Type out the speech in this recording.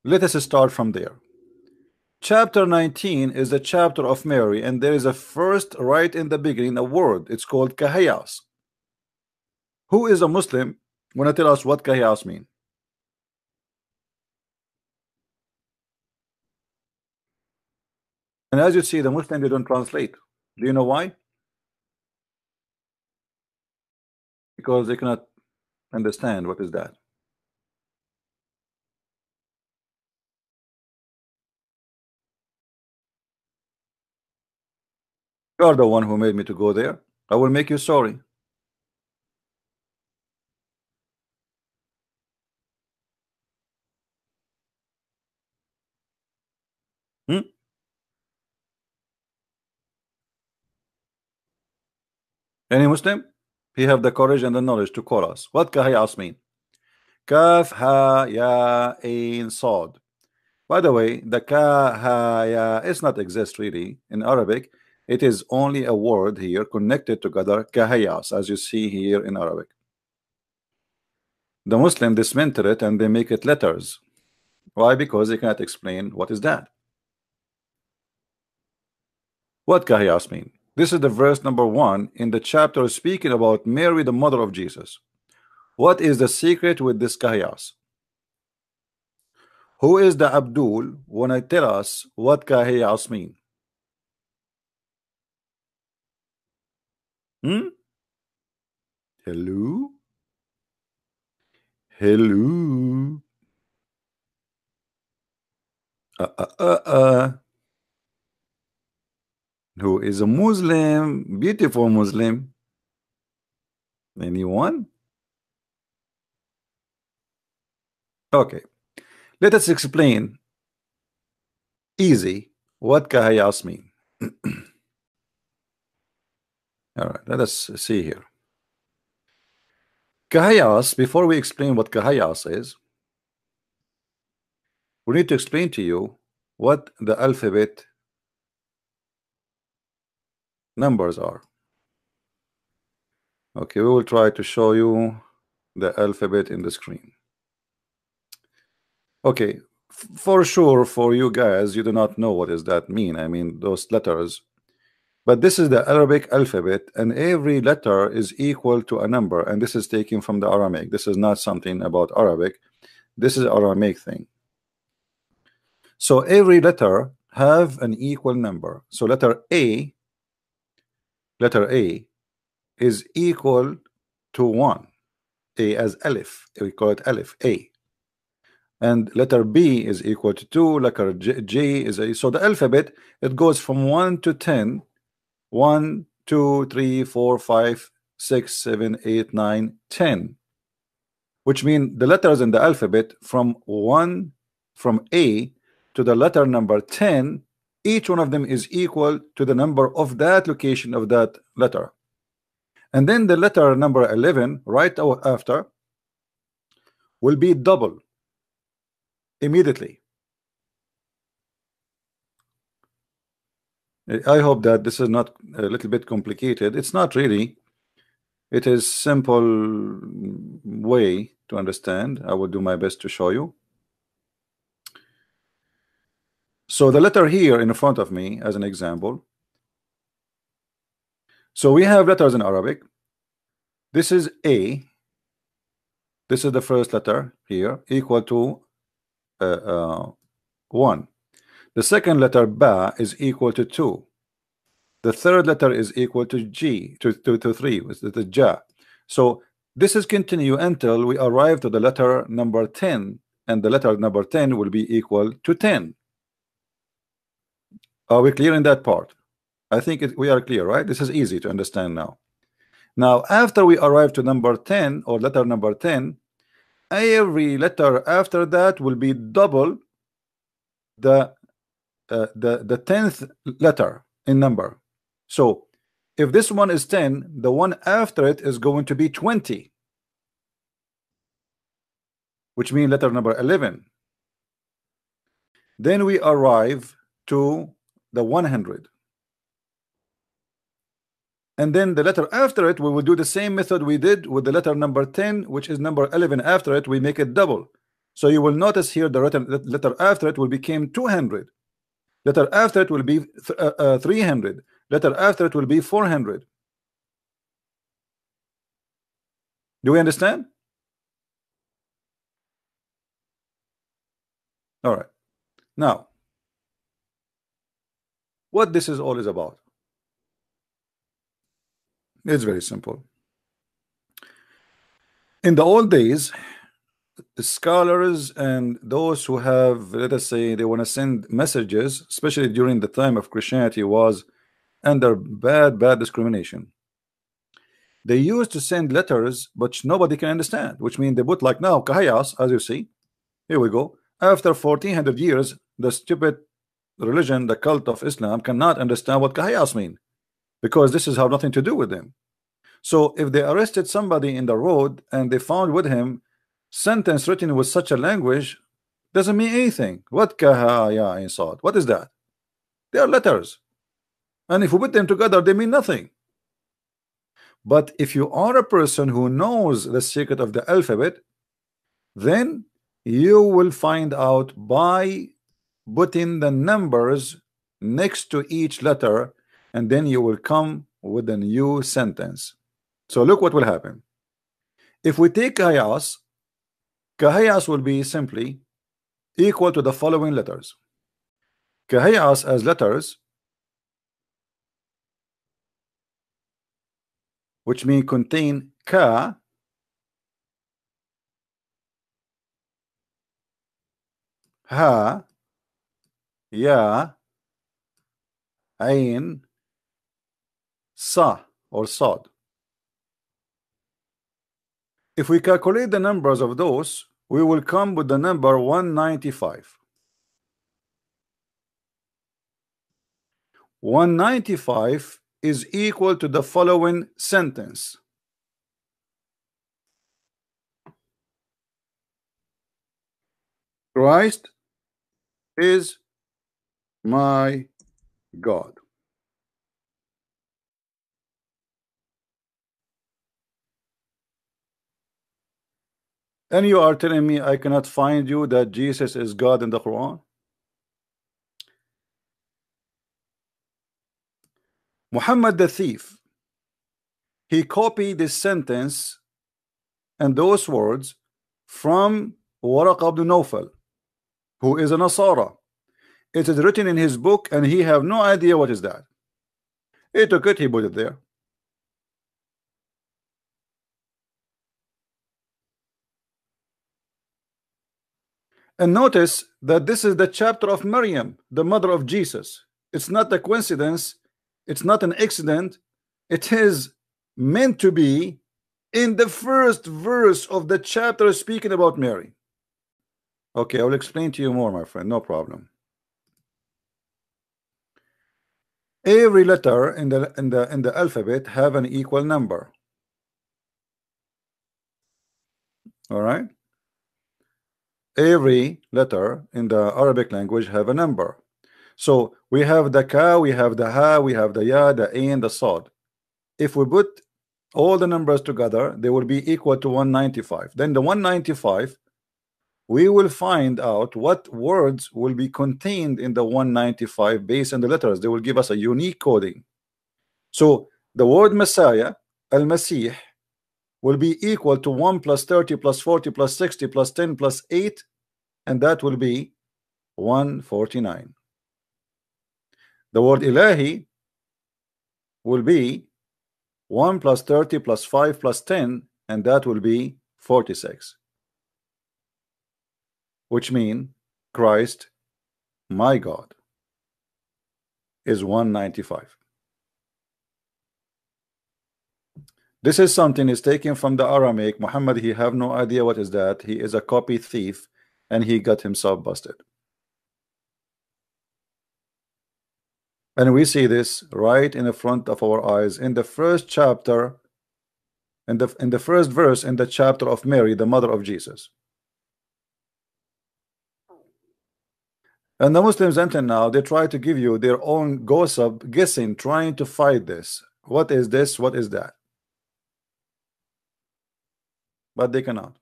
Let us start from there. Chapter 19 is the chapter of Mary, and there is a first right in the beginning a word. It's called kahayas. Who is a Muslim when I tell us what kahayas mean? And as you see, the Muslim, they don't translate. Do you know why? Because they cannot understand what is that. You are the one who made me to go there. I will make you sorry. Hmm? Any Muslim? He have the courage and the knowledge to call us. What kahayas mean? Kaf ha ya ain sad. By the way, the ka ha ya is not exist really in Arabic. It is only a word here connected together, kahayas, as you see here in Arabic. The Muslim dismantle it and they make it letters. Why? Because they cannot explain what is that. What kahayas mean? This is the verse number 1 in the chapter speaking about Mary, the mother of Jesus. What is the secret with this kahayas? Who is the Abdul when I tell us what kahayas mean? Hello? Hello? Who is a Muslim? Beautiful Muslim. Anyone? Okay. Let us explain easy what kahayas mean. All right, let us see here. Kahayas, before we explain what kahayas is, we need to explain to you what the alphabet numbers are. Okay, we will try to show you the alphabet in the screen. Okay, for sure, for you guys, you do not know what does that mean. I mean, those letters. But this is the Arabic alphabet, and every letter is equal to a number, and this is taken from the Aramaic. This is not something about Arabic. This is Aramaic thing. So every letter have an equal number. So letter A is equal to 1. A as Alif. We call it Alif, A. And letter B is equal to 2. Letter J is A. So the alphabet, it goes from 1 to 10. 1, 2, 3, 4, 5, 6, 7, 8, 9, 10. Which means the letters in the alphabet from A to the letter number 10, each one of them is equal to the number of that location of that letter. And then the letter number 11 right after will be double immediately. I hope that this is not a little bit complicated. It's not really. It is simple way to understand. I will do my best to show you. So the letter here in front of me as an example. So we have letters in Arabic. This is A. This is the first letter here, equal to 1. The second letter Ba is equal to 2. The third letter is equal to G, to 3, which is the Ja. So this is continue until we arrive to the letter number 10, and the letter number 10 will be equal to 10. Are we clear in that part? I think we are clear, right? This is easy to understand now. Now, after we arrive to number 10 or letter number 10, every letter after that will be double the 10th letter in number. So if this one is 10, the one after it is going to be 20, which means letter number 11. Then we arrive to the 100. And then the letter after it, we will do the same method we did with the letter number 10, which is number 11 after it, we make it double. So you will notice here the letter after it will become 200. Letter after it will be 300. Letter after it will be 400. Do we understand? All right. Now, what this is all is about? It's very simple. In the old days, the scholars and those who have, let us say, they want to send messages, especially during the time of Christianity, was under bad discrimination. They used to send letters but nobody can understand, which means they put like now kahayas, as you see. Here we go. After 1400 years, the stupid religion, the cult of Islam, cannot understand what kahayas mean, because this is have nothing to do with them. So if they arrested somebody in the road and they found with him sentence written with such a language, doesn't mean anything. What kahaya inside? What is that? They are letters, and if we put them together, they mean nothing. But if you are a person who knows the secret of the alphabet, then you will find out by putting the numbers next to each letter, and then you will come with a new sentence. So look what will happen. If we take kahayas, kahayas will be simply equal to the following letters. Kahayas as letters, which mean contain ka, ha, ya, ain, sa or sad. If we calculate the numbers of those, we will come with the number 195. 195 is equal to the following sentence. Christ is my God. And you are telling me I cannot find you that Jesus is God in the Quran? Muhammad the thief, he copied this sentence and those words from Waraq ibn Nawfal, who is a Nasara. It is written in his book and he have no idea what is that. He took it, he put it there. And notice that this is the chapter of Maryam, the mother of Jesus. It's not a coincidence. It's not an accident. It is meant to be in the first verse of the chapter speaking about Mary. Okay, I will explain to you more, my friend. No problem. Every letter in the alphabet have an equal number. All right. Every letter in the Arabic language have a number. So we have the ka, we have the ha, we have the ya, the ain, the sad. If we put all the numbers together, they will be equal to 195. Then the 195, we will find out what words will be contained in the 195 based on the letters. They will give us a unique coding. So the word Messiah, Al-Masih, will be equal to 1 plus 30 plus 40 plus 60 plus 10 plus 8, and that will be 149. The word Ilahi will be 1 plus 30 plus 5 plus 10, and that will be 46, which means Christ, my God, is 195. This is something is taken from the Aramaic. Muhammad, he have no idea what is that. He is a copy thief and he got himself busted. And we see this right in the front of our eyes in the first chapter, in the first verse in the chapter of Mary, the mother of Jesus. And the Muslims until now, they try to give you their own gossip, guessing, trying to fight this. What is this? What is that? But they cannot.